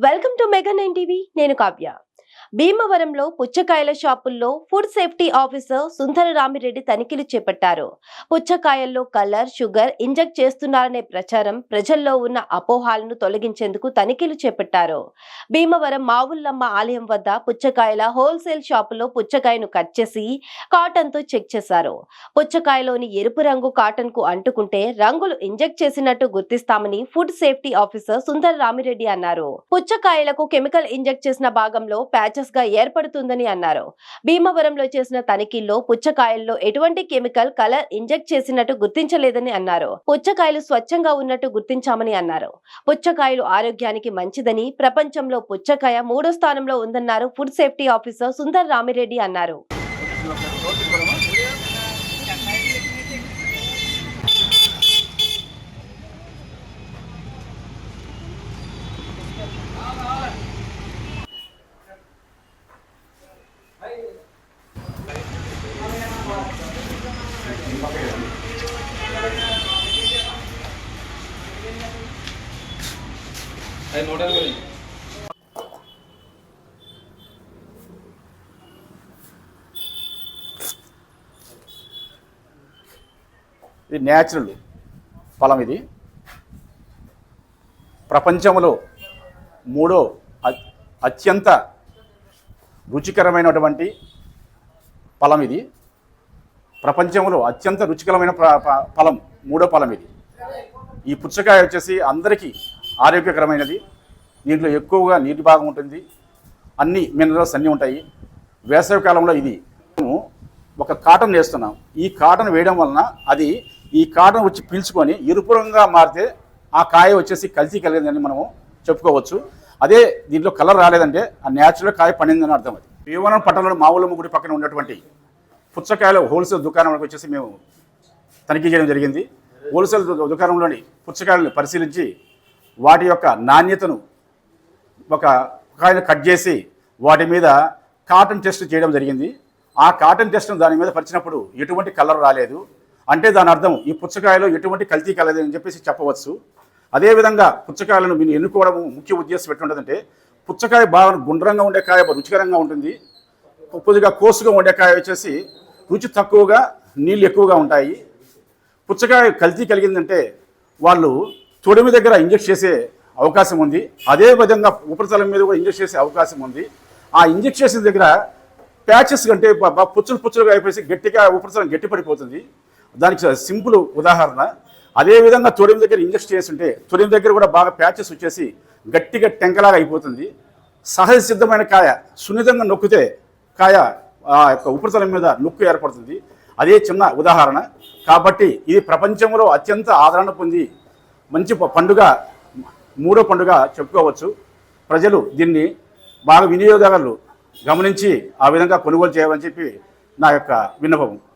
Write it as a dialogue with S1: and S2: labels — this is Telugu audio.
S1: Welcome to mega 9 TV. నేను కావ్య. భీమవరంలో పుచ్చకాయల షాపుల్లో ఫుడ్ సేఫ్టీ ఆఫీసర్ సుందర రామిరెడ్డి తనిఖీలు చేపట్టారు. పుచ్చకాయల్లో కలర్, షుగర్ ఇంజెక్ట్ చేస్తున్నారనే ప్రచారం ప్రజల్లో ఉన్న అపోహాలను తొలగించేందుకు తనిఖీలు చేపట్టారు. భీమవరం మావుల్లమ్మ ఆలయం వద్ద పుచ్చకాయల హోల్సేల్ షాపులో పుచ్చకాయను కట్ చేసి కాటన్ తో చెక్ చేశారు. పుచ్చకాయలోని ఎరుపు రంగు కాటన్ కు అంటుకుంటే రంగులు ఇంజెక్ట్ చేసినట్టు గుర్తిస్తామని ఫుడ్ సేఫ్టీ ఆఫీసర్ సుందర రామిరెడ్డి అన్నారు. పుచ్చకాయలకు కెమికల్ ఇంజెక్ట్ చేసిన భాగంలో ప్యాచెస్ గా ఏర్పడుతుందని అన్నారు. భీమవరంలో చేసిన తనిఖీల్లో పుచ్చకాయల్లో ఎటువంటి కెమికల్, కలర్ ఇంజెక్ట్ చేసినట్టు గుర్తించలేదని అన్నారు. పుచ్చకాయలు స్వచ్ఛంగా ఉన్నట్టు గుర్తించామని అన్నారు. పుచ్చకాయలు ఆరోగ్యానికి మంచిదని, ప్రపంచంలో పుచ్చకాయ 3వ స్థానంలో ఉందన్నారు food safety officer Sundar Ramireddy అన్నారు.
S2: ఇది న్యాచురల్ ఫలం. ఇది ప్రపంచంలో మూడో అత్యంత రుచికరమైనటువంటి ఫలం. ఇది ప్రపంచంలో అత్యంత రుచికరమైన ఫలం, మూడో ఫలం ఇది. ఈ పుచ్చకాయ వచ్చేసి అందరికీ ఆరోగ్యకరమైనది. దీంట్లో ఎక్కువగా నీటి భాగం ఉంటుంది, అన్ని మినరల్స్ అన్నీ ఉంటాయి. వేసవి కాలంలో ఇది ఒక కాటన్ వేస్తున్నాం. ఈ కాటన్ వేయడం వలన అది ఈ కాటన్ వచ్చి పీల్చుకొని ఎరుపు రంగుగా మారితే ఆ కాయ వచ్చేసి కల్తీ కలిగిందని మనము చెప్పుకోవచ్చు. అదే దీంట్లో కలర్ రాలేదంటే ఆ న్యాచురల్ కాయ పండిందని అర్థం. అది భీమవరం పట్టణంలో మావుల్లమ్మ గుడి పక్కన ఉన్నటువంటి పుచ్చకాయల హోల్సేల్ దుకాణంలోకి వచ్చేసి మేము తనిఖీ చేయడం జరిగింది. హోల్సేల్ దుకాణంలోని పుచ్చకాయలను పరిశీలించి వాటి యొక్క నాణ్యతను ఒక కాయను కట్ చేసి వాటి మీద కాటన్ టెస్ట్ చేయడం జరిగింది. ఆ కాటన్ టెస్ట్ను దాని మీద పరిచినప్పుడు ఎటువంటి కలర్ రాలేదు అంటే దాని అర్థం ఈ పుచ్చకాయలో ఎటువంటి కల్తీ కలదు అని చెప్పేసి చెప్పవచ్చు. అదేవిధంగా పుచ్చకాయలను మీరు ఎన్నుకోవడం ముఖ్య ఉద్దేశం ఎట్లుంటుందంటే, పుచ్చకాయ బాగా గుండ్రంగా ఉండే కాయ రుచికరంగా ఉంటుంది. కొద్దిగా కోసుగా ఉండే కాయ వచ్చేసి రుచి తక్కువగా, నీళ్ళు ఎక్కువగా ఉంటాయి. పుచ్చకాయ కల్తీ కలిగిందంటే వాళ్ళు తొడిమి దగ్గర ఇంజెక్ట్ చేసే అవకాశం ఉంది. అదే విధంగా ఉపరితలం మీద కూడా ఇంజెక్ట్ చేసే అవకాశం ఉంది. ఆ ఇంజెక్ట్ చేసిన దగ్గర ప్యాచెస్ కంటే పుచ్చులుగా అయిపోయి గట్టిగా ఉపరితలం గట్టిపడిపోతుంది. దానికి సింపుల్ ఉదాహరణ. అదేవిధంగా తొడిమి దగ్గర ఇంజెక్ట్ చేస్తుంటే తొడిమి దగ్గర కూడా బాగా ప్యాచెస్ వచ్చేసి గట్టిగా టెంకలాగా అయిపోతుంది. సహజ సిద్ధమైన కాయ సున్నితంగా నొక్కితే కాయ ఆ యొక్క ఉపరితలం మీద నొక్కు ఏర్పడుతుంది. అదే చిన్న ఉదాహరణ. కాబట్టి ఇది ప్రపంచంలో అత్యంత ఆదరణ పొంది మంచి పండుగ, మూడో పండుగ చెప్పుకోవచ్చు. ప్రజలు దీన్ని బాగా వినియోగదారులు గమనించి ఆ విధంగా కొనుగోలు చేయాలని చెప్పి నా యొక్క విన్నపం.